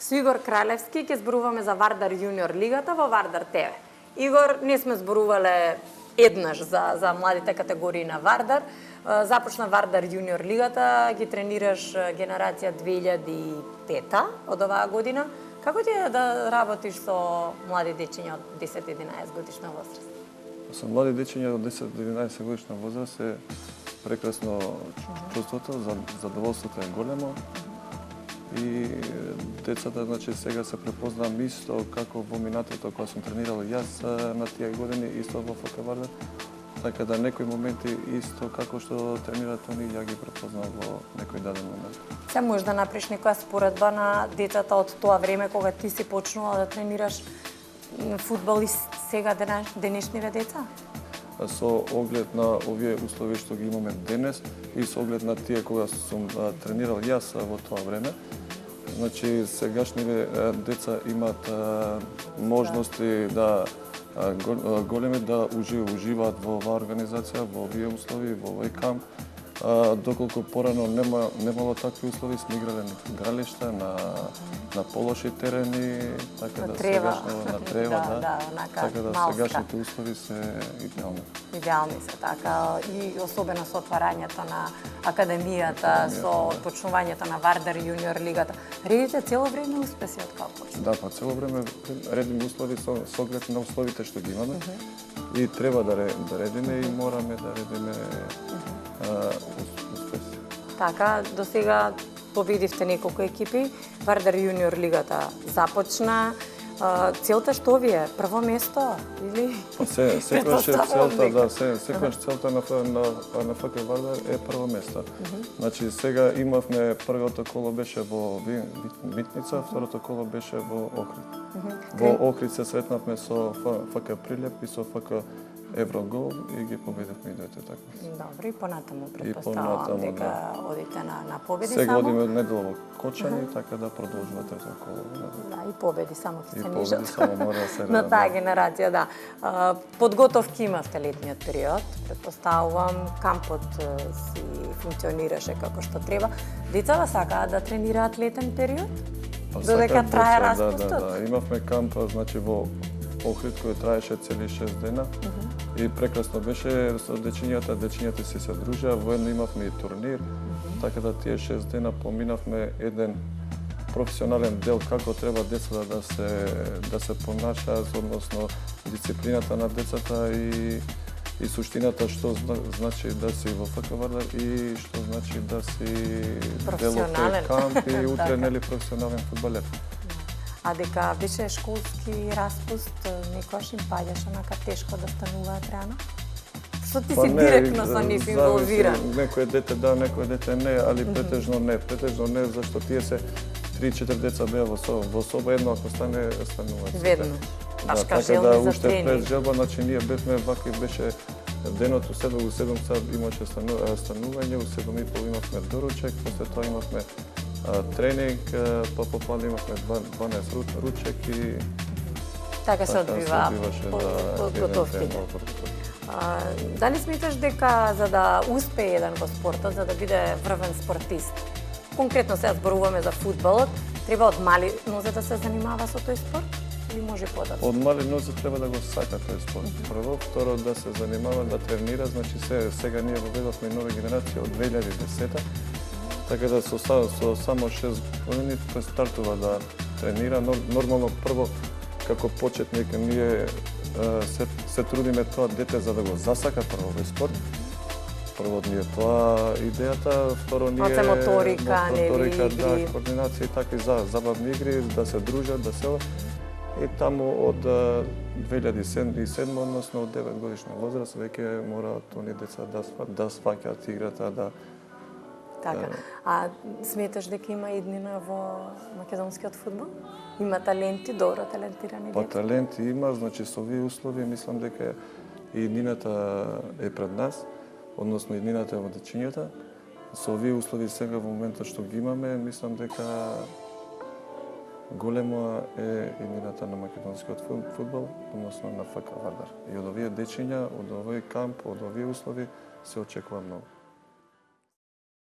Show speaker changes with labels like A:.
A: Со Игор Кралевски ќе зборуваме за Вардар Јуниор лигата во Вардар ТВ. Игор, не сме зборувале еднаш за младите категории на Вардар. Започна Вардар Јуниор лигата, ги тренираш генерација 2005 од оваа година. Како ти е да работиш со млади дечиња од 10-11 годишна возраст?
B: Со млади дечиња од 10-11 годишна возраст е прекрасно чувството, задоволството е големо. И децата, значи, сега се препознавам исто како во минатото кога сум тренирал јас на тие години, исто во ФК Вардар. Така да некои моменти исто како што тренираат они, ја ги препознав во некој даден момент.
A: Се можеш да направиш некоја споредба на децата од тоа време кога ти си почнувал да тренираш фудбал и сега денешниве деца?
B: Со оглед на овие услови што ги имаме денес и со оглед на тие кога сум тренирал јас во тоа време, значи сегашниве деца имаат можности да големи да уживаат во оваа организација, во овие услови, во овој камп. Доколку порано немало такви услови, сме играле на игралишта, на полоши терени, така да сегашно на трева, да. Така да сегашните услови се идеални.
A: Идеални се, така. И особено со отварањето на академијата, со почнувањето на Вардар Јуниор лигата. Редите цело време успеси од кога почна?
B: Да, па цело време редиме услови со оглед на условите што ги имаме. И треба да редиме и мораме да редиме успеси.
A: Така, до сега победивте неколку екипи. Вардар Јуниор лигата започна. Целта што ви е? Прво место или?
B: Секогаш целта, да, секогаш целта на ФК Вардар е прво место. Значи сега имавме првото коло беше во Митница, второто коло беше во Охрид. Во Охрид се сретнавме со ФК Прилеп и со ФК Еврогол и ги победивме и двете такмици.
A: Добро, и понатаму претпоставувам дека одите на победи
B: сега
A: само.
B: Сега одиме недела во Кочани, така да продолжува трето коло.
A: Да, и победи само ќе се
B: нижат. И победи само мора да се
A: на таа генерација, да. Подготовки имавте летниот период, претпоставувам, кампот си функционираше како што треба. Децата сакаат да тренираат летен период? Додека трае распустот?
B: Да, имавме камп, значи во Охрид кој траеше цели 6 дена и прекрасно беше со дечињата си се дружеа, воедно имавме и турнир, така да тие 6 дена поминавме еден професионален дел како треба децата да се понашаат, односно дисциплината на децата и суштината што значи да си во ФК Вардар и што значи да си дел од тој камп и утре нели професионален фудбалер.
A: А дека беше школски распуст, некојаш им паѓаше онака тешко да стануваат рано? Што ти си директно со нив инволвиран?
B: Некој дете да, некој дете не, али претежно не. Претежно не, зашто тие се 3-4 деца беа во соба, едно ако стане, стануваат.
A: Ведно. Баш ка
B: желни
A: за
B: уште
A: тренинг.
B: пред желба, значи ние бевме вака беше денот у 7 сат имаше станување, у 7:30 имавме доручек, после тоа имавме тренинг, па попладне имавме 12 ручек и
A: така се одбива подготовките. Дали сметаш дека за да успее еден во спортот, за да биде врвен спортист, конкретно сега зборуваме за фудбалот, треба од мали нозе да се занимава со тој спорт или може подоцна?
B: Од мали нозе треба да го сака тој спорт. Прво, второ да се занимава, да тренира, значи сега ние воведовме нова генерација од 2010. Така да со само 6 години тој стартува да тренира. Нормално прво како почетник ние се трудиме тоа дете за да го засака прво во спорт. Прво ние тоа идејата, второ ние
A: моторика,
B: да, координација и такви забавни игри, да се дружат, да се и таму од 2007, односно од 9 годишна возраст, веќе мораат они деца да сваќаат играта, да.
A: Така. А сметаш дека има иднина во македонскиот фудбал? Има таленти, добро талентирани деца?
B: Па таленти има, значи со овие услови мислам дека иднината е пред нас, односно иднината е во дечињата. Со овие услови сега во моментот што ги имаме, мислам дека голема е иднината на македонскиот фудбал, односно на ФК Вардар. И од овие дечиња, од овој камп, од овие услови се очекува многу.